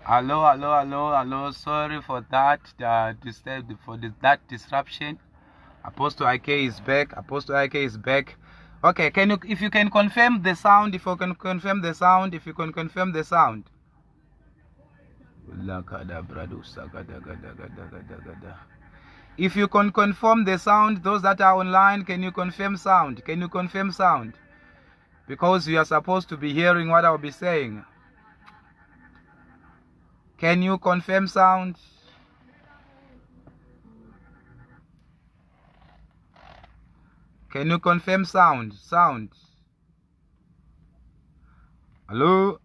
Hello. Sorry for that. That disruption. Apostle IK is back. Okay, if you can confirm the sound, if you can confirm the sound. If you can confirm the sound, those that are online, can you confirm sound? Because you are supposed to be hearing what I'll be saying. Can you confirm sound? Can you confirm sound? Hello?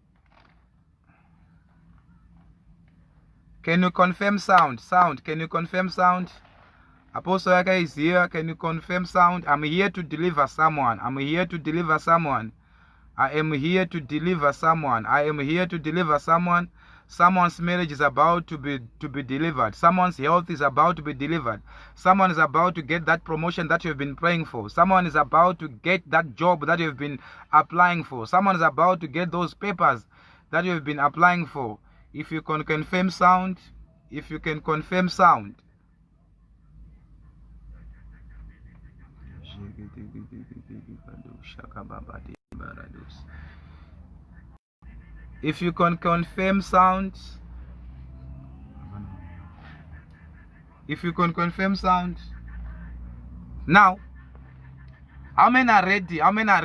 Can you confirm sound? Can you confirm sound? Apostle Aka is here. Can you confirm sound? I'm here to deliver someone. Someone's marriage is about to be delivered. Someone's health is about to be delivered. Someone is about to get that promotion that you've been praying for. Someone is about to get that job that you've been applying for. Someone is about to get those papers that you've been applying for. If you can confirm sound. If you can confirm sound. Now, how many are ready? I'm not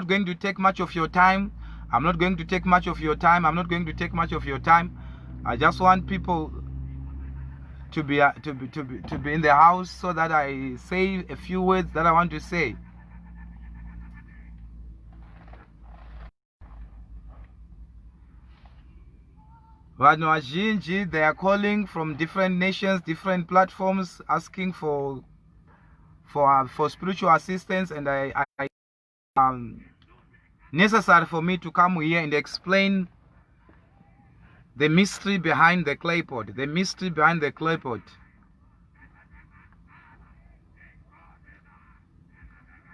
going to take much of your time. I just want people to be in the house so that I say a few words that I want to say. Vanhu vazhinji, they are calling from different nations, different platforms, asking for spiritual assistance, and I necessary for me to come here and explain the mystery behind the clay pot.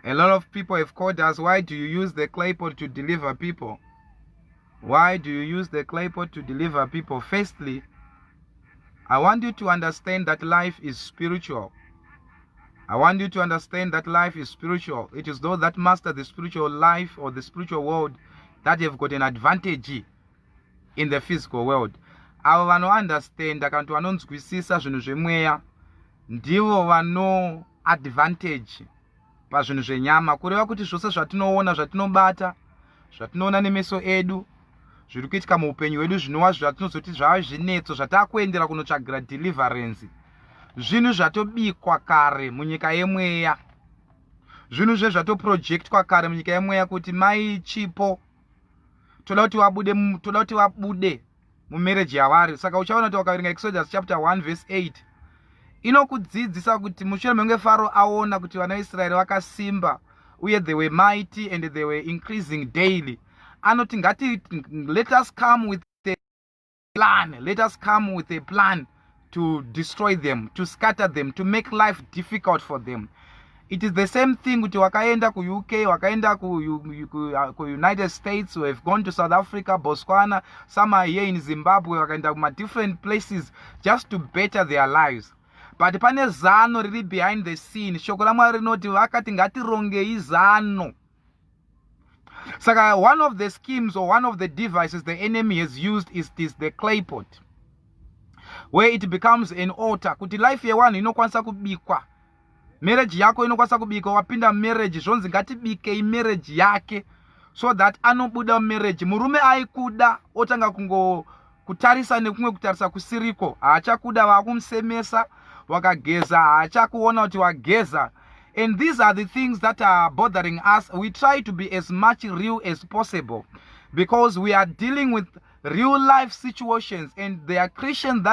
A lot of people have called us, why do you use the clay pot to deliver people? Firstly, I want you to understand that life is spiritual. It is those that master the spiritual life or the spiritual world that have got an advantage in the physical world. Avo vanounderstand kana vanonzwisisa zvinhu zvemweya ndivo vano advantage pazvinhu zvenyama, kureva kuti zvose zvatinoona, zvatinobata, zvatinoona nemeso edu, zviri kuitika muupenyu hwedu, zvinova zvatinozoti zvava zvinetso zvatakuendera kunotsvagira deliverance, zvinhu zvatobikwa kare munyika yemweya, zvinhu zvezvatoprojectwa kare munyika yemweya kuti mai chipo toda kuti wabude mumarriage yavari. Saka uchaona kuti wakaverenga Exodus chapter 1 verse 8 inokudzidzisa kuti mushure menge Faro aona kuti vana Israeri vakasimba uye they were mighty and they were increasing daily, anoti ngati let us come with a plan to destroy them, to scatter them, to make life difficult for them. It is the same thing kuti wakaenda ku UK, wakaenda ku United States, who have gone to South Africa, Botswana, some are here in Zimbabwe, wakaenda kuma different places just to better their lives. But pane zano riri behind the scene. Shoko raMwari rinoti vakati ngatirongei zano. Saka one of the schemes or one of the devices the enemy has used is the clay pot, where it becomes an altar. Kuti life yewanhu inokwanisa kubikwa, marriage yako inokwanisa kubikwa, wapinda marriage zvonzi ngatibike marriage yake, so that anobuda marriage. Murume aikuda otanga kutarisa nekumwe kutarisa kusiriko, haachakuda vakumsemesa, wakageza haachakuona kuti wageza. And these are the things that are bothering us. We try to be as much real as possible because we are dealing with real life situations, and they are Christians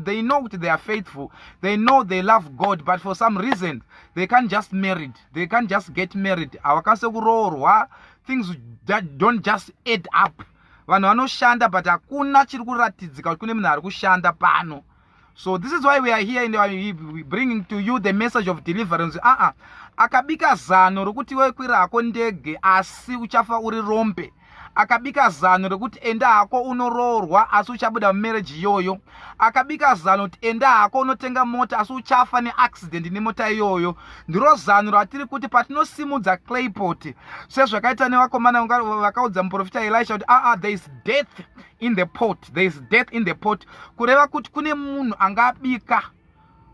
they know that they are faithful, they know they love God, but for some reason they can't just get married. Awakase kuroorwa, things that don't just add up. Vanhu vanoshanda but hakuna chiri kuratidzika kuti kune munhu ari kushanda pano. So this is why we are here and we bringing to you the message of deliverance. Akabika zano rokuti wekwira hako ndege asi uchafa uri rombe. akabika zano rekuti enda hako unoroorwa asi uchabuda mumarriage iyoyo, akabika zano kuti enda hako unotenga mota asi uchafa neaccident nemota iyoyo. Ndiro zano ratiri kuti patinosimudza claypot sezvakaita nevakomana vakaudza muprofita Elisha kuti there is death in the pot, there is death in the pot, kureva kuti kune munhu angabika.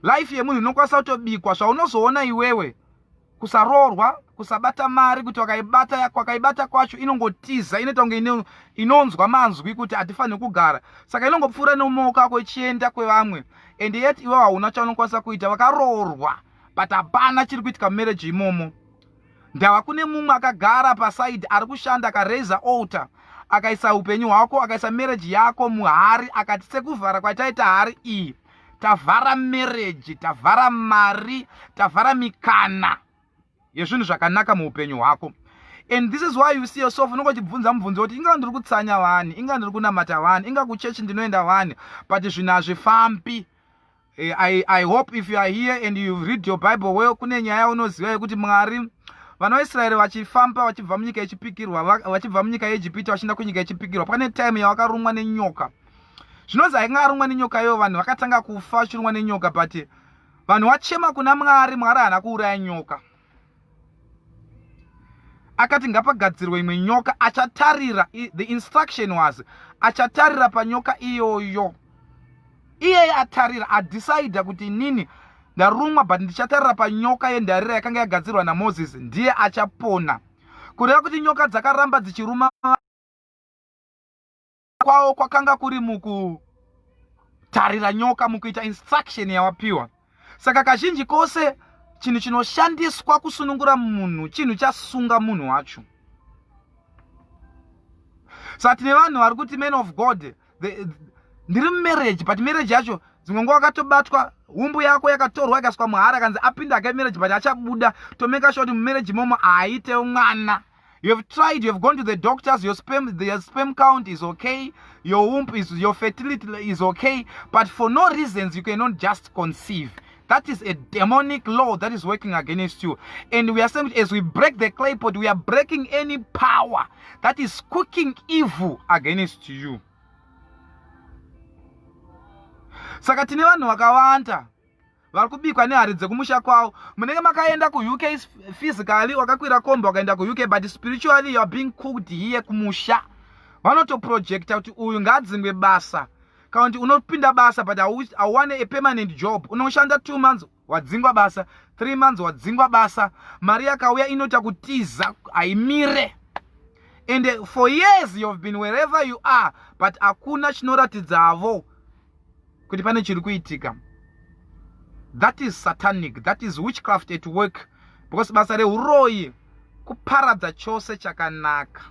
Life yemunhu inokwanisa kutobikwa. Zvaunozoona iwewe kusaroorwa, kusabata mari, kuti wakaibata kwacho inongotiza, inoita kunge inonzwa manzwi kuti hatifaniri kugara, saka inongopfuura nomumaoko ako ichienda kwevamwe, and yet iwe hauna chaunokwanisa kuita. Wakaroorwa but hapana chiri kuitika mumarriage imomo. Ndava kune mumwe akagara pasaidi ari kushanda akareza altar, akaisa upenyu hwako, akaisa marriage yako muhari, akati sekuvhara kwataita hari iyi tavhara marriage, tavhara mari, tavhara mikana yezvinhu zvakanaka muupenyu hwako. And this is why you see yourself unongotibvunza mubvunzo kuti inga ndiri kutsanya vani, inga ndiri kunamata vani, inga kuchechi ndinoenda vani, but zvinhu hazvifambi. I hope if you are here and you read your Bible well, kune nyaya unoziva yekuti Mwari vana vaIsraeri vachifamba vachibva munyika yechipikirwa, vachibva munyika yeIjipita vachienda kunyika yechipikirwa, pane time yavakarumwa nenyoka. Zvinozi ainga arumwa nenyoka iyo vanhu vakatanga kufa vachirumwa nenyoka, but vanhu vachema kuna Mwari, Mwari haana kuuraya nyoka. Akati ngapagadzirwe imwe nyoka achatarira, the instruction was achatarira panyoka iyoyo. Iye atarira, adecide kuti nini ndarumwa but ndichatarira panyoka yendarira yakanga yagadzirwa naMoses, ndiye achapona. Kureva kuti nyoka dzakaramba dzichiruma kwao kwakanga kuri mukutarira nyoka, mukuita instruction yawapiwa. Saka kazhinji kose chinhu chinoshandiswa kusunungura munhu chinhu chasunga munhu wacho. Saka tine vanhu vari kuti men of God, ndiri mumarriage but marriage yacho dzimwe nguva akatobatwa, umbu yako yakatorwa ikaswa muhari, akanzi apinda ake marriage but achabuda, tomeka sure kuti mumarriage imomo haaite mwana. You have tried, you have gone to the doctors, your sperm count is okay, your womb is, your fertility is okay, but for no reasons you cannot just conceive. That is a demonic law that is working against you. And we are saying, as we break the clay pot, we are breaking any power that is cooking evil against you. Saka tine vanhu vakawanda vari kubikwa nehari dzekumusha kwavo. Munenge makaenda kuUK physically, wakakwira kombi wakaenda kuUK, but spiritually you are being cooked here kumusha. Vanotoprojecta kuti uyu ngaadzingwe basa, kana kuti unopinda basa but hauwane a permanent job. Unoshanda 2 months wadzingwa basa, 3 months wadzingwa basa, mari yakauya inota kutiza haimire. And for years you have been wherever you are, but hakuna chinoratidzavo kuti pane chiri kuitika. That is satanic, that is witchcraft at work, because basa reuroyi kuparadza chose chakanaka.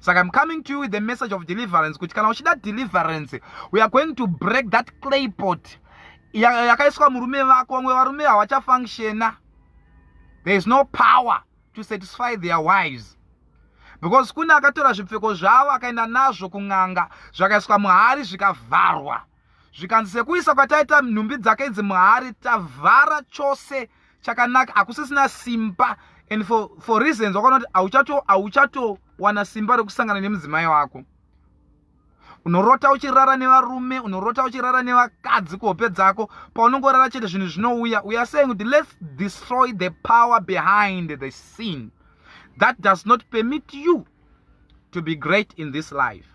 So I'm coming to you with the message of deliverance. Kuti kana uchida deliverance, we are going to break that clay pot yakaiswa murume vako. Vamwe varume havachafunctiona. There is no power to satisfy their wives, because kuna akatora zvipfeko zvavo akaenda nazvo kun'anga, zvakaiswa muhari zvikavharwa, zvikanzi sekuisa kwataita nhumbi dzake idzi muhari tavhara chose chakanaka, hakusisina simba. And for reasons wakanoti hauchatowana simba rekusangana nemudzimai wako. Unorota uchirara nevarume, unorota uchirara nevakadzi kuhope dzako, paunongorara chete zvinhu zvinouya. We are saying kuti let's destroy the power behind the sin that does not permit you to be great in this life.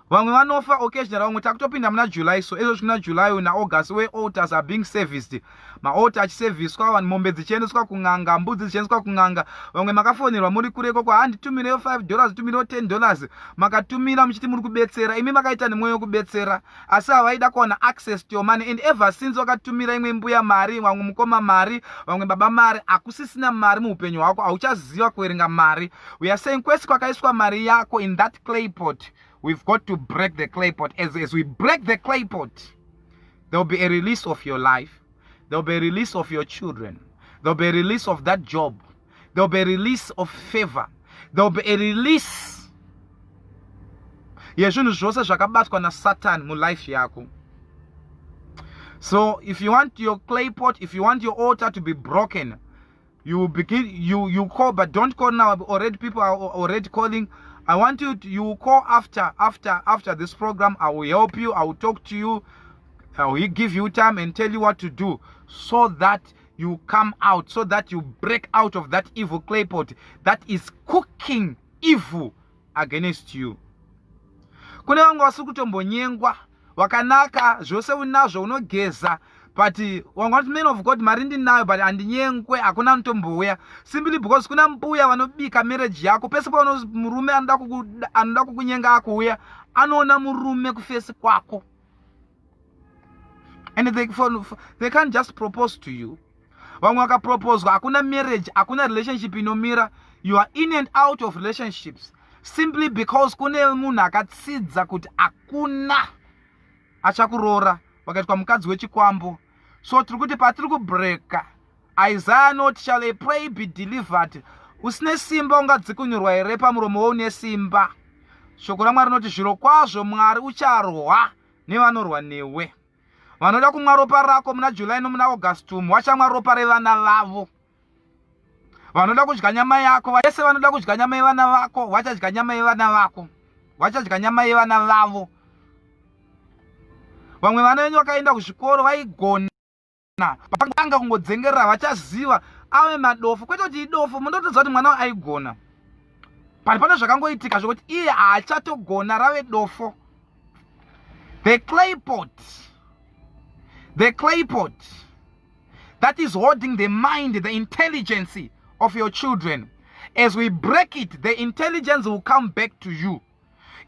Vamwe vanofa occasionally, vamwe takutopinda muna July, so ezo kuna July na August where altars are being serviced. Altar achiserviswa, vanhu mombe dzichiendeswa kun'anga, mbudzi dzichiendeswa kun'anga. Vamwe makafonerwa muri kureko kwa handitumirewo $5, tumirewo $10, makatumira muchiti muri kubetsera, imi makaita nemwoyo wekubetsera, asi havaida kuwana access to your money. And ever since wakatumira imwe mbuya mari, vamwe mukoma mari, vamwe baba mari, hakusisina mari muupenyu hwako, hauchaziva kuerenga mari. We are saying kwese kwakaiswa mari yako in that clay pot, we've got to break the clay pot. As we break the clay pot, there will be a release of your life. There will be a release of your children. There will be a release of that job. There will be a release of favor. There will be a release yezvinhu zvose zvakabatwa naSatan mulife yako. So if you want your clay pot, if you want your altar to be broken, You begin, you call, but don't call now. Already people are already calling. I want you to, you call after this program. I will help you. I will talk to you. I will give you time and tell you what to do so that you come out, so that you break out of that evil clay pot that is cooking evil against you. Kune vangu vasi kutombonyengwa wakanaka zvose unazvo unogeza, but wangati man of God mari ndinayo but handinyengwe, hakuna mutombouya, simply because kuna mbuya vanobika marriage yako. Pese pano murume anoda kukunyenga akuuya, anoona murume kufesi kwako, and they can't just propose to you. Vamwe vakapropozwa, hakuna marriage, hakuna relationship inomira. You are in and out of relationships simply because kune munhu akatsidza kuti hakuna achakuroora, vakaitwa mukadzi wechikwambo. So tiri kuti patiri kubreka, Isaiah anoti shall a prey be delivered. Usine simba ungadzikunurwa here pamuromo une simba. Shoko raMwari rinoti zviro kwazvo Mwari ucharwa nevanorwa newe. Vanoda kumwa ropa rako muna July nomuna August umu vachamwa ropa revana vavo. Vanoda kudya nyama yako, vese vanoda kudya nyama yevana vako vachadya nyama yevana vako, vachadya nyama yevana vavo. Vamwe vana venyu vakaenda kuzvikoro vaigona, vakanga kungodzengerera, vachaziva ave madofu. Kwete kuti idofu, munotodza kuti mwana aigona, pari pane zvakangoitika zvokuti iye haachatogona, rave dofo. The clay pot that is holding the mind, the intelligence of your children. As we break it, the intelligence will come back to you.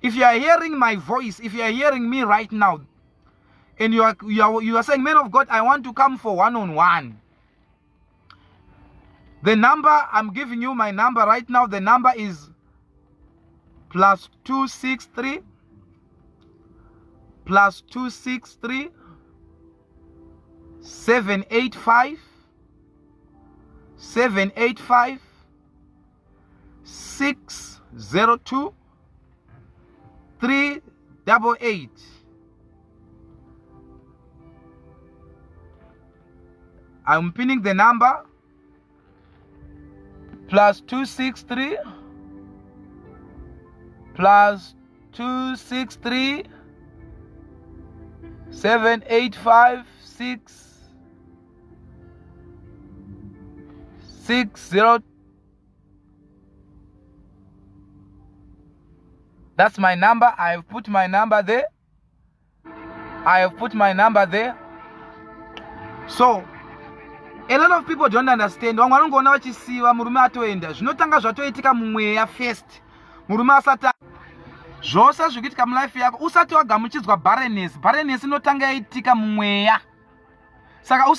If you are hearing my voice, if you are hearing me right now, and you are saying, man of God, I want to come for one-on-one. The number, I'm giving you my number right now. The number is +263 785 602 388. I'm pinning the number +263 785 602. That's my number. I have put my number there. So a lot of people don't understand. Vamwe vanongoona vachisiva murume atoenda, zvinotanga zvatoitika mumweya first. Murume asati zvose zvikuitika mulife yako usati wagamuchidzwa barrenness inotanga yaitika mumweya. Saka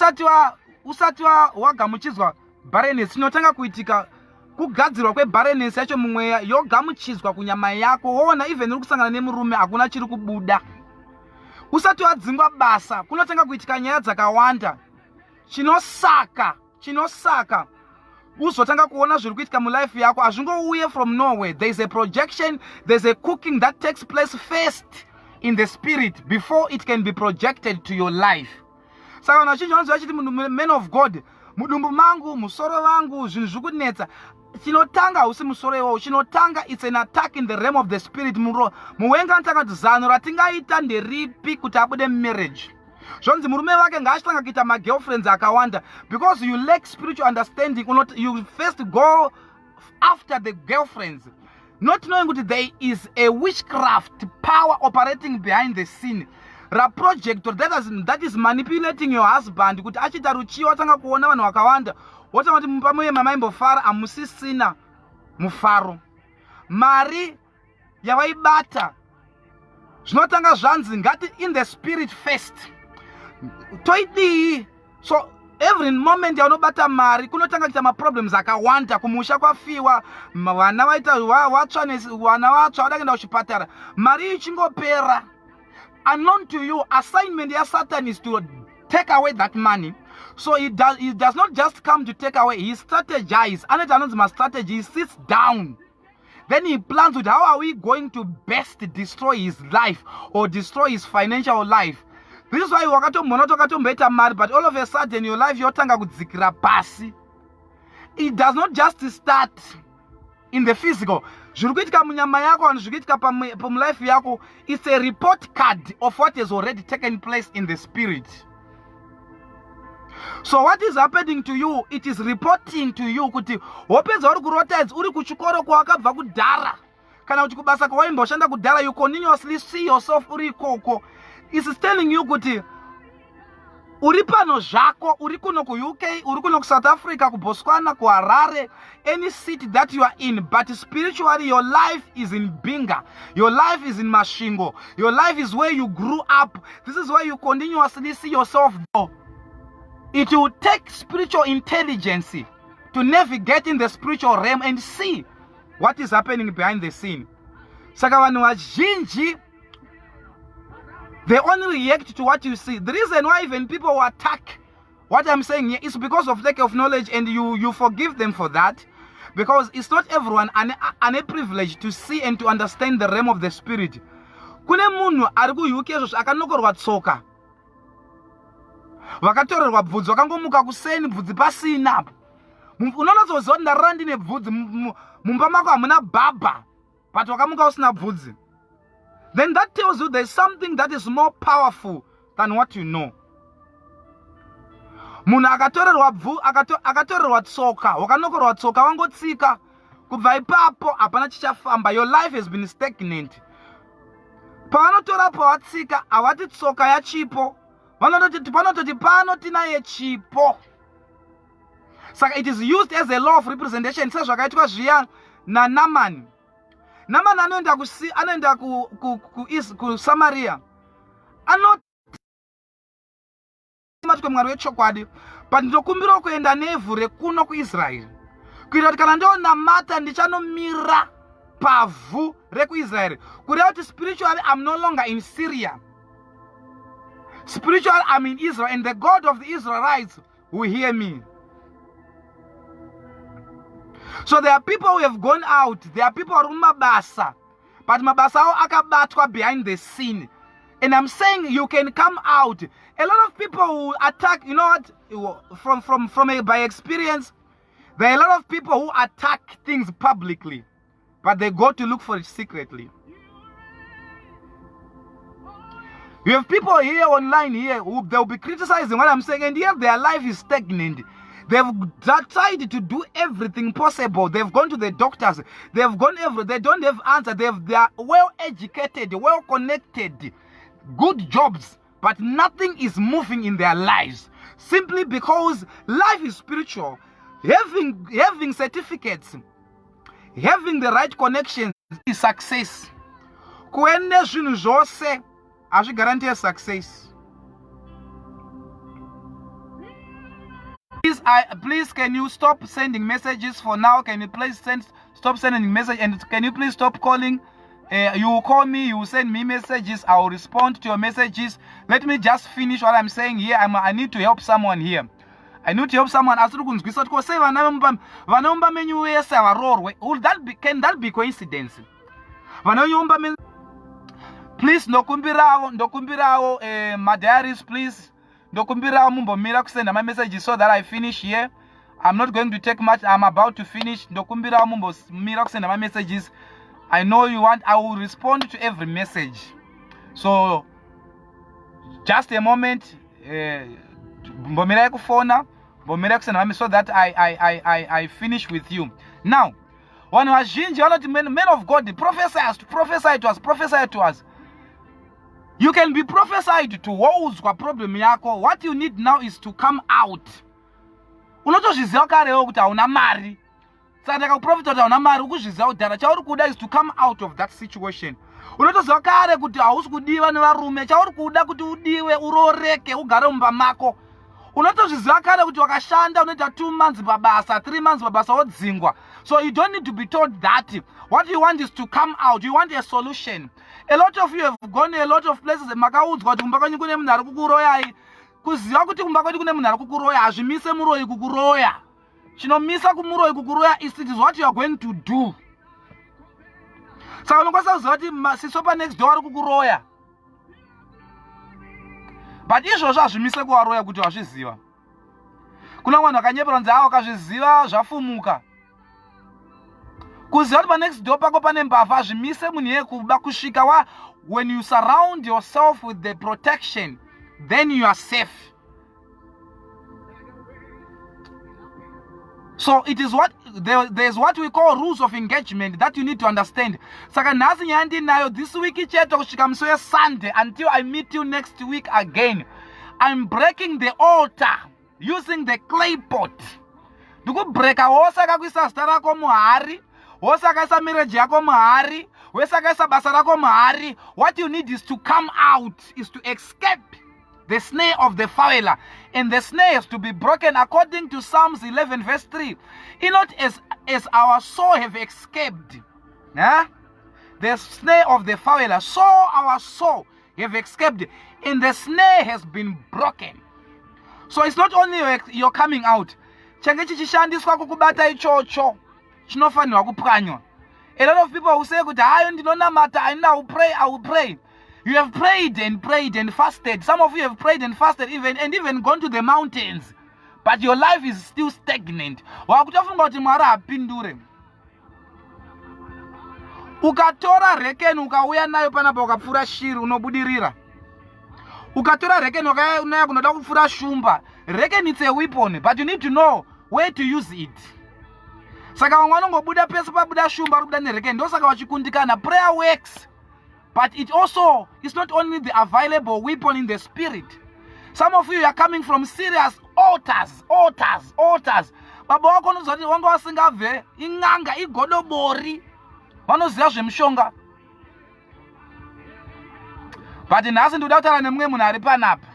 usati wagamuchidzwa barrenness inotanga kuitika kugadzirwa kwebarrenness yacho mumweya, yogamuchidzwa kunyama yako. Woona even uri kusangana nemurume hakuna chiri kubuda. Usati wadzingwa basa kunotanga kuitika nyaya dzakawanda. Chinosaka uzotanga kuona zviri kuitika mulife yako hazvingouye from nowhere. There is a projection, there's a cooking that takes place first in the spirit before it can be projected to your life. Saka vanhu vazhinji vanoziva chiti munhu man of God, mudumbu mangu, musoro vangu, zvinhu zviri kunetsa. Chinotanga hausi musoro iwowo, chinotanga it's an attack in the realm of the spirit. Muwenga anotanga kuti zano ratingaita nderipi kuti abude marriage. Zvonzi murume wake ngaachitanga kuita magirlfriends akawanda because you lack spiritual understanding. You first go after the girlfriends, not knowing that there is a witchcraft power operating behind the scene. Ra project that is manipulating your husband kuti achita ruchiwa atanga kuona vanhu vakawanda wotanga kuti pamoyo mamaimbofara amusisina mufaro. Mari yavaibata zvinotanga zvanzi ngati in the spirit first. Toidi. So every moment yaunobata mari kunotanga kuita maproblems akawanda. Kumusha kwafiwa, vana vaita vatsva, vana vatsva vadakuenda kuchipatara, mari ichingopera. Unknown to you, assignment ya Satan is to take away that money. So he does not just come to take away, he strategizes. And it my strategy, he sits down. Then he plans with how are we going to best destroy his life or destroy his financial life. This is why but all of a sudden your life yotanga kudzikira pasi. it does not just start in the physical. It's a report card of what has already taken place in the spirit. So what is happening to you? It is reporting to you kuti wopedza uri kurota uri kuchikoro kwakabva kudhara kana kuti kubasa kwawaimboshanda kudhara, you continuously see yourself uri ikoko. It's telling you kuti uri pano zvako, uri kuno ku UK, uri kuno ku South Africa, ku Botswana, ku Harare, any city that you are in, but spiritually your life is in Binga, your life is in Mashingo, your life is where you grew up. This is where you continuously see yourself go. It will take spiritual intelligence to navigate in the spiritual realm and see what is happening behind the scene. Saka vanhu vazhinji, they only react to what you see. The reason why even people who attack what I'm saying here is because of lack of knowledge, and you forgive them for that, because it's not everyone and a privilege to see and to understand the realm of the spirit. Kune munhu ari ku UK akanokorwa tsoka, vakatorerwa bvudzi, vakangomuka kuseni bvudzi pasina. Unonazoziva kuti ndarara ndine bvudzi, mumba mako hamuna bhabha, but wakamuka usina bvudzi. Then that tells you there's something that is more powerful than what you know. Munhu akatorerwa tsoka, wakanokorwa tsoka, wangotsika, kubva ipapo hapana chichafamba. Your life has been stagnant. Pavanotora pawatsika, havati tsoka yachipo, vanototi pano tinaye chipo. Saka it is used as a law of representation. Sezvakaitwa zviya naNamani. Namani anoenda ku Samaria. Anoti mwari wechokwadi, but ndokumbira kuenda nevhu rekuno kuIsraeri, kuitira kuti kana ndonamata ndichanomira pavhu rekuIsraeri, kureva kuti spiritually I'm no longer in Syria. Spiritually I'm in Israel, and the God of the Israelites will hear me. So there are people who have gone out, there are people who are mabasa, but mabasa akabatwa behind the scene. And I'm saying you can come out. A lot of people who attack, you know what, by experience, there are a lot of people who attack things publicly, but they go to look for it secretly. You have people here online here who they'll be criticizing what I'm saying, and yet their life is stagnant. They've tried to do everything possible. They've gone to the doctors. They've gone everywhere. They don't have answer. They are well educated, well connected, good jobs, but nothing is moving in their lives. Simply because life is spiritual. Having certificates, having the right connections is success. Kuende zvinhu zvose hazvigarantiye success. Please, can you stop sending messages for now? Can you please stop sending messages, and can you please stop calling? You will call me, you will send me messages, I will respond to your messages. Let me just finish what I'm saying here. I need to help someone here. I need to help someone. Can that be coincidence? Please, ndokumbirawo, my diaries, please. Ndokumbirawo mumbomira kusenda my messages so that I finish here. I'm not going to take much. I'm about to finish. Ndokumbirawo mumbomira kusenda my messages. I know you want. I will respond to every message. So, just a moment. Mbomira kufona, mbomira kusenda my message so that I finish with you. Now, when men of God, prophesy to us. You can be prophesied to woes kwa problem yako. What you need now is to come out. Unotozviziva karewo kuti hauna mari. Saka ndakakuprofita kuti hauna mari, ukuzviziva kudhara. Chauri kuda is to come out of that situation. Unotoziva kare kuti hausi kudiwa nevarume. Chauri kuda kuti udiwe, uroreke, ugare mumba mako. Unotozviziva kare kuti wakashanda unoita 2 months babasa, 3 months babasa wodzingwa. So you don't need to be told that. What you want is to come out. You want a solution. A lot of you have gone a lot of places. Makaudzwa kuti kumba kwenyu kune munhu ari kukuroya. Kuziva kuti kumba kwenyu kune munhu ari kukuroya hazvimise muroyi kukuroya. Chinomisa kumuroyi kukuroya is it is what you are going to do. Saka unokwanisa kuziva kuti sisopa next door ari kukuroya. But izvozvo hazvimise kuvaroya kuti wazviziva. kuna vanhu vakanyepera kunzi avo vakazviziva zvafumuka. Kuziva kuti panext door pako pane mbavha zvimise munhu yekuba kusvika when you surround yourself with the protection, then you are safe. So it is there's what we call rules of engagement that you need to understand. Saka nhasi nyaya ndinayo this week chete kusvika musi weSunday until I meet you next week again. I'm breaking the altar using the clay pot. Ndikubreka wose akakuisa zita rako muhari, wose akaisa marriage yako muhari, wose akaisa basa rako muhari. What you need is to come out, is to escape the snare of the fowler, and the snare is to be broken according to Psalms 11 verse 3. Not as our soul have escaped, the snare of the fowler, so our soul have escaped, and the snare has been broken. So it's not only you're coming out. Change chichishandiswa kukubata ichocho chinofanirwa kupwanywa. A lot of people who say kuti hayo ndinonamata, I will pray. You have prayed and fasted. Some of you have prayed and fasted even gone to the mountains, but your life is still stagnant. Wakutofunga kuti Mwari apindure. Ukatora rekeni ukauya nayo panapa ukapfura shiri unobudirira. Ukatora rekeni ukauya kunoda kupfura shumba. Rekeni it's a weapon, but you need to know where to use it. Saka vamwe vanongobuda pese pabuda shumba rubuda nerekeni. Ndosaka vachikundikana. Prayer works. But it's not only the available weapon in the spirit. Some of you are coming from serious altars. Baba wako unozoti wanga wasingabve ing'anga igodobori vanoziva zvemishonga. But nhasi ndikuda kutaura nemumwe munhu ari panapa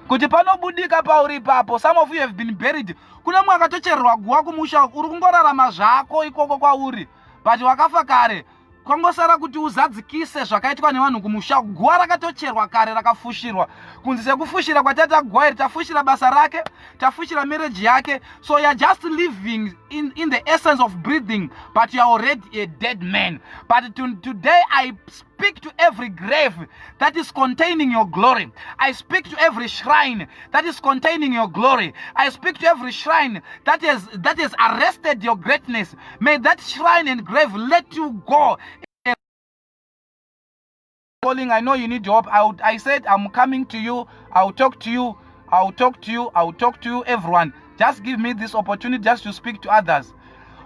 kuti panobudika pauri ipapo. Some of you have been buried. Kuna mumwe akatochererwa guwa kumusha, uri kungorarama zvako ikoko kwauri, but wakafa kare. Kwangosara kuti uzadzikise zvakaitwa nevanhu kumusha. Guwa rakatocherwa kare rakafushirwa. Kunzi sekufushira kwatata guwa iri tafushira basa rake, tafushira marriage yake. So you are just living in the essence of breathing, but you are already a dead man. But today I speak to every grave that is containing your glory. I speak to every shrine that is containing your glory. I speak to every shrine that has arrested your greatness. May that shrine and grave let you go. I know you need help. I said I'm coming to you. I'll talk to you, everyone. Just give me this opportunity just to speak to others.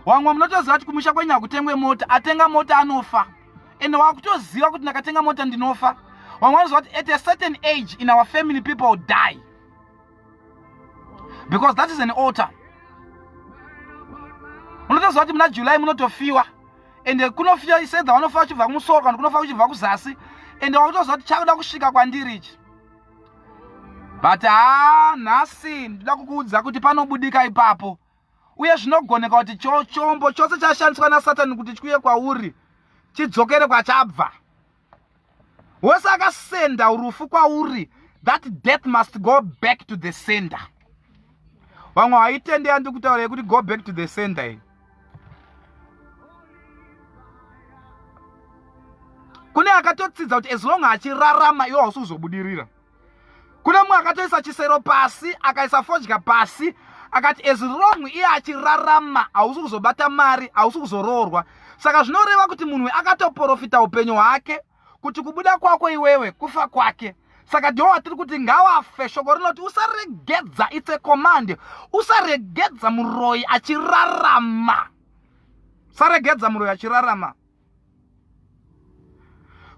Wamwe mnotoziva kuti kumusha kwenya kutengwe mota, atenga mota anofa. Ende wakutoziva kuti ndakatenga mota ndinofa. Wamwe vanoziva kuti at a certain age in our family people die. Because that is an altar. Munotoziva kuti muna July munotofiwa. Ende kunofiwa isedza vanofa uchibva kumusoro kana kunofa uchibva kuzasi. Ende wakutoziva kuti chakuda kusvika kwandiri ichi. But nhasi ndinoda kukuudza kuti panobudika ipapo. Uye zvinogoneka kuti chombo chose chashandiswa naSatani kuti chiuye kwauri chidzokere kwachabva. Wose akasenda urufu kwauri, that death must go back to the sender. Vamwe vaitendea ndikutaura kuti go back to the sender. Kune akatotsidza kuti as long achirarama iwo hausizobudirira. Kune mumwe akatoisa chisero pasi, akaisa fodya pasi, akati as long iye achirarama hausi kuzobata mari, hausi kuzoroorwa. Saka zvinoreva kuti munhu akatoprofita upenyu hwake kuti kubuda kwako iwewe kufa kwake. Saka ndiwo watiri kuti ngawafe. Shoko rinoti usaregedza, it's a command. Usaregedza muroyi achirarama. Saregedza muroyi achirarama.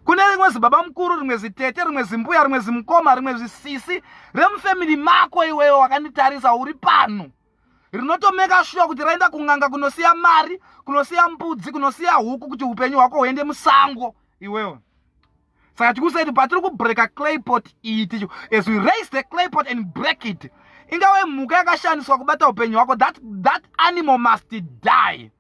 Kune rimwe zibaba mukuru, rimwe zitete, rimwe zimbuya, rimwe zimukoma, rimwe zvisisi remufamily mako iwewe wakanditarisa uri pano. Rinotomeka sure kuti raenda kung'anga kunosiya mari, kunosiya mbudzi, kunosiya huku kuti upenyu hwako huende musango iwewe. Saka tikusaiti patiri kubreaka clay pot iti. As we raise the clay pot and break it, ingawe mhuka yakashandiswa kubata upenyu hwako, that animal must die.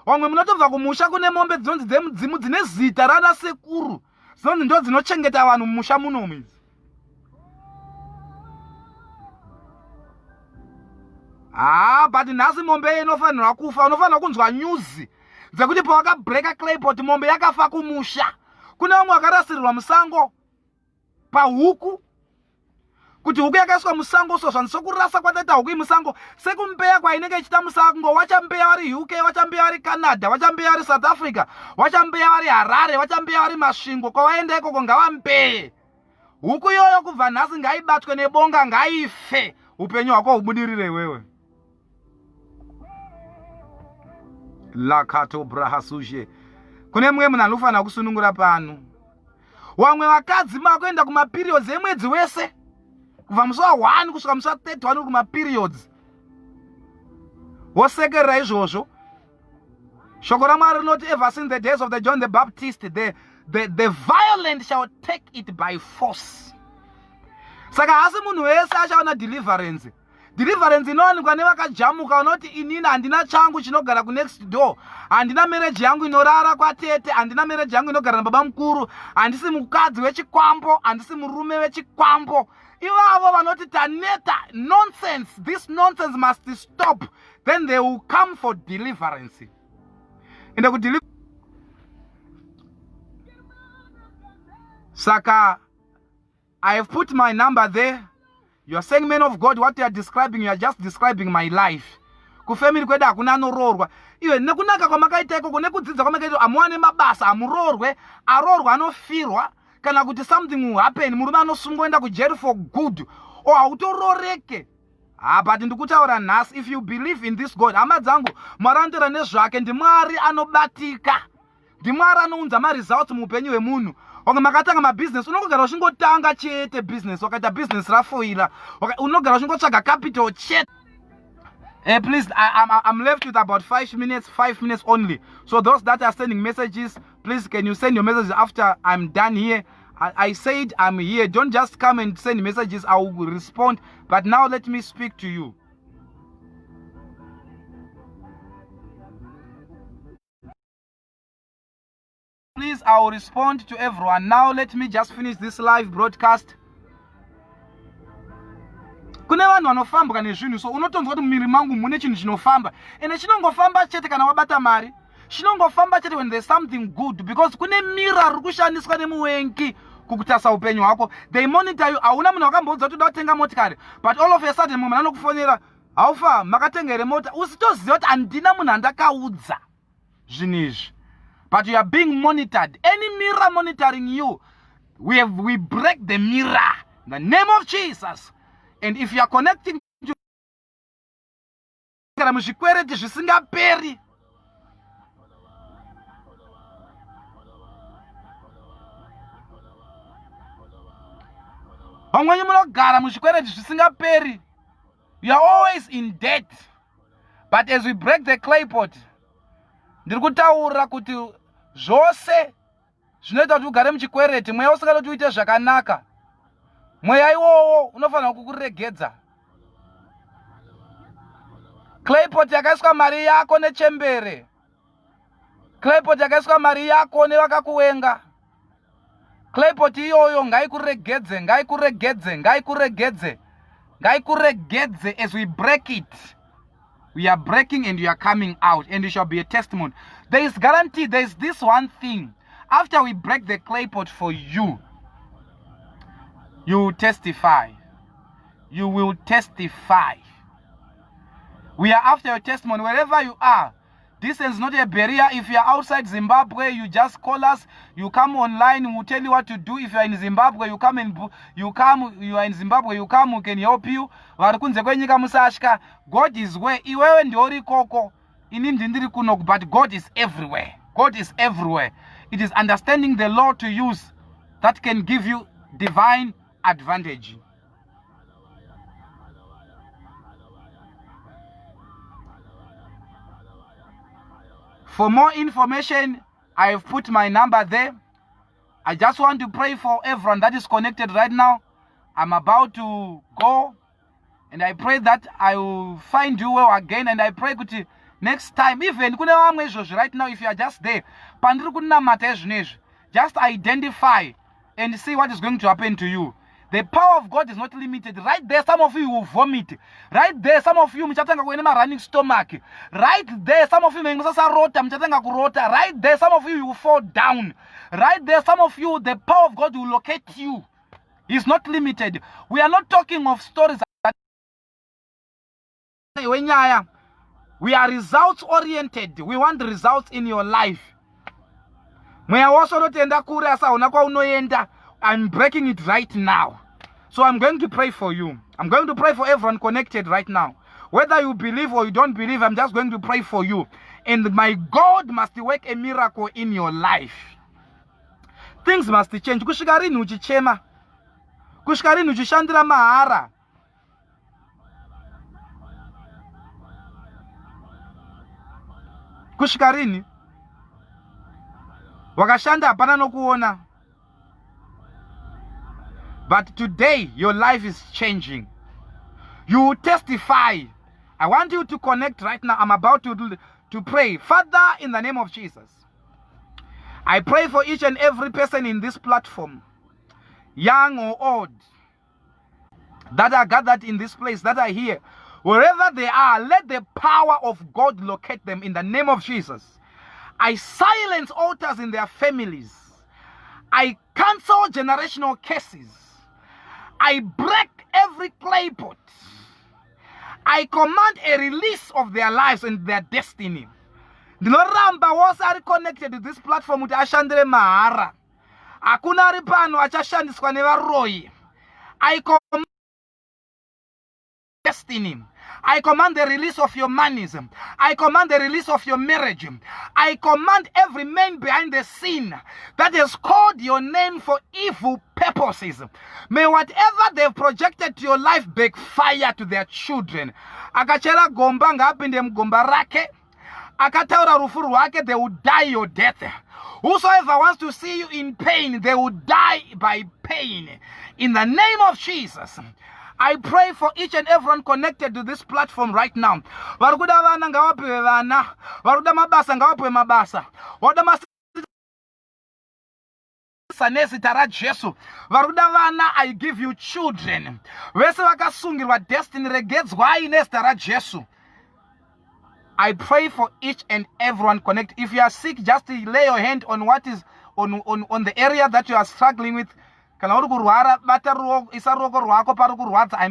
Wamwe munotobva kumusha kune mombe dzinonzi dzemudzimu dzine zita rana sekuru. Dzinonzi ndo dzinochengeta vanhu mumusha munomu idzi. But nhasi mombe inofanirwa kufa. Unofanirwa kunzwa nyuzi dzekuti pawakabreaka clay pot mombe yakafa kumusha. Kuna vamwe vakarasirirwa musango pahuku. kuti huku yakaiswa musango sozva sokurasa kwataita huku musango sekumbeya kwainenge ichita musango wachambeya vari UK, wachambeya vari Canada, wachambeya vari South Africa, wachambeya vari Harare, wachambeya vari Masvingo. Kwawaenda ikoko ngavambeye. Huku iyoyo kubva nhasi ngaibatwe nebonga, ngaife, upenyu hwako hubudirire iwewe. Lakato brahasuje. Kune mumwe munhu anofanira kusunungura pano. Wamwe vakadzi makuenda kumaperiods emwedzi wese. Kubva musi wa1 kusvika musi wa31 uri kumaperiods. Wosekerera izvozvo. Shoko raMwari rinoti ever since the days of the John the Baptist, the violent shall take it by force. Saka hasi munhu wese achaona deliverance. Deliverance inowanikwa nevakajamuka unoti inini handina changu chinogara ku next door, handina marriage yangu inorara kwatete, handina marriage yangu inogara nababa mukuru, handisi mukadzi wechikwambo, handisi murume wechikwambo. Ivavo vanoti taneta nonsense, this nonsense must stop, then they will come for deliverance. Saka, I have put my number there. You are saying, men of God, what you are describing, you are just describing my life. Kufemiri kweda hakuna anororwa. Iwe nekunaka kwamakaita ikoko, nekudzidza kwamakaita amuwane mabasa amurorwe, arorwa anofirwa, kana kuti something will happen, murume anosungwa ku jail for good, or hautororeke. But ndikutaura nhasi, if you believe in this God, hama dzangu marandira nezvake, ndimwari anobatika, ndimwari anounza results muupenyu hwemunhu. Wanga makatanga mabusiness, unogara uchingotanga chete business, wakaita business rafoira, unogara uchingotsvaga capital chete. Please, I'm left with about 5 minutes only. So those that are sending messages, please can you send your messages after I'm done here. I said I'm here. Don't just come and send messages. I will respond. But now let me speak to you. Please, I will respond to everyone. Now let me just finish this live broadcast. Kune vanhu vanofamba nezvinhu, so unotonzwa kuti mumiri mangu mune chinhu chinofamba, ene chinongofamba chete kana wabata mari, chinongofamba chete when there's something good, because kune mira riri kushandiswa nemuwengi kukutasa upenyu hwako. They monitor you. Hauna munhu wakamboudza kuti uda kutenga motikari, but all of a sudden mumwe anokufonera, haufa makatenga here mota, usitoziva kuti handina munhu andakaudza zvinhu izvi. But you are being monitored. Any mirror monitoring you, we break the mirror in the name of Jesus. And if you are connecting to muzvikwereti zvisingaperi, vamweni munogara muzvikwereti zvisingaperi, you are always in debt. But as we break the clay pot, ndiri kutaura kuti zvose zvinoita kuti ugare muchikwereti, mweya usingada kuti uite zvakanaka, mweya iwowo unofanira kukuregedza. Claypot yakaiswa mari yako nechembere, claypot yakaiswa mari yako nevakakuwenga, claypot iyoyo ngaikuregedze, ngaikuregedze, ngaikuregedze, ngaikuregedze. As we break it, we are breaking and you are coming out, and it shall be a testimony. There is guarantee. There is this one thing. After we break the clay pot for you, you will testify. You will testify. We are after your testimony wherever you are. Distance is not a barrier. If you are outside Zimbabwe, you just call us. You come online, we will tell you what to do. If you are in Zimbabwe, you are in Zimbabwe, you come, we can help you. God is where. But God is everywhere. God is everywhere. It is understanding the law to use that can give you divine advantage. For more information, I have put my number there. I just want to pray for everyone that is connected right now. I'm about to go, and I pray that I will find you well again. And I pray kuti next time, even right now, if you are just there, just identify and see what is going to happen to you. The power of God is not limited. Right there, some of you will vomit. Right there, some of you mchatanga running stomach. Right there, some of you mchatanga kurota. Right there, some of you will fall down. Right there, some of you, the power of God will locate you He's not limited. We are not talking of stories that we are results oriented. We want results in your life. I'm breaking it right now. So I'm going to pray for you. I'm going to pray for everyone connected right now. Whether you believe or you don't believe, I'm just going to pray for you. And my God must work a miracle in your life. Things must change. Kushikarini uchichema. Kushikarini uchishandira mahara. Kushikarini wakashanda hapana nokuona. But today your life is changing. You will testify. I want you to connect right now. I'm about to pray. Father, in the name of Jesus, I pray for each and every person in this platform, young or old, that are gathered in this place, that are here. Wherever they are, let the power of God locate them in the name of Jesus. I silence altars in their families. I cancel generational curses. I break every clay pot. I command a release of their lives and their destiny. Ndinoramba wose ari connected to this platform kuti ashandire mahara. Hakuna ari pano achashandiswa nevaroyi. I command destiny. I command the release of your monies. I command the release of your marriage. I command every man behind the scene that has called your name for evil purposes. May whatever they've projected to your life backfire to their children. Akachera gomba ngapinde mgomba rake. Akataura rufu rwake, they will die your death. Whosoever wants to see you in pain, they will die by pain. In the name of Jesus, I pray for each and everyone connected to this platform right now. Varukuda vana ngawapiwe vana. Varukuda mabasa ngawapiwe mabasa. Varukuda Jesu. Varukuda vana, I give you children. Vese vakasungirwa destiny regedzwa ine zita Jesu. I pray for each and everyone connected. If you are sick, just lay your hand on what is on the area that you are struggling with. I'm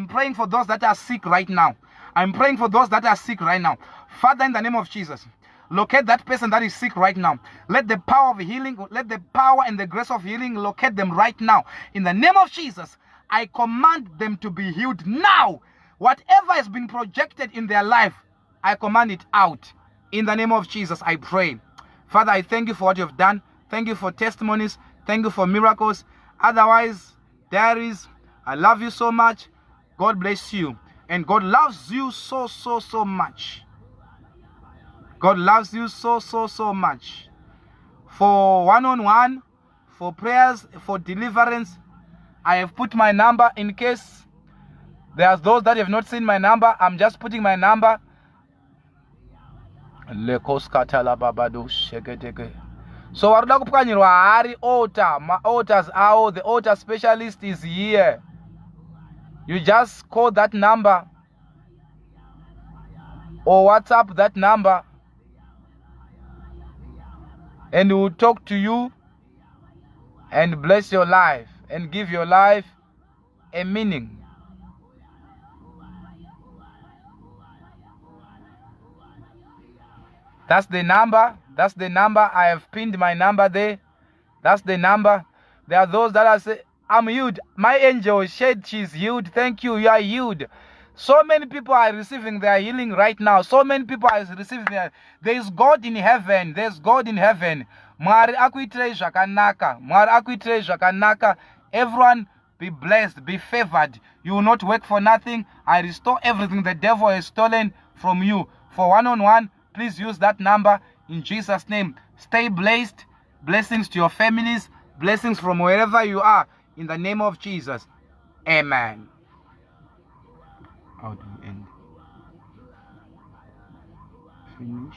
praying for those that are sick right now. I'm praying for those that are sick right now. Father, in the name of Jesus, locate that person that is sick right now. Let the power of healing, let the power and the grace of healing locate them right now. In the name of Jesus, I command them to be healed now. Whatever has been projected in their life, I command it out. In the name of Jesus, I pray. Father, I thank you for what you have done. Thank you for testimonies. Thank you for miracles. Otherwise, I love you so much. God bless you. And God loves you so much. God loves you so much. For one-on-one, for prayers, for deliverance, I have put my number in case there's those that have not seen my number. I'm just putting my number. So waruda kupukanyirwa hari altar, ma altars awo, the altar specialist is here. You just call that number or WhatsApp that number and we will talk to you and bless your life and give your life a meaning. That's the number. That's the number. I have pinned my number there. That's the number. There are those that are saying, I'm healed. My angel said she's healed. Thank you. You are healed. So many people are receiving their healing right now. So many people are receiving their... There is God in heaven. There's God in heaven. Mwari akuitire zvakanaka. Mwari akuitire zvakanaka. Everyone be blessed. Be favored. You will not work for nothing. I restore everything the devil has stolen from you. For one-on-one, please use that number in Jesus' name. Stay blessed. Blessings to your families. Blessings from wherever you are. In the name of Jesus. Amen. How do we end? Finish.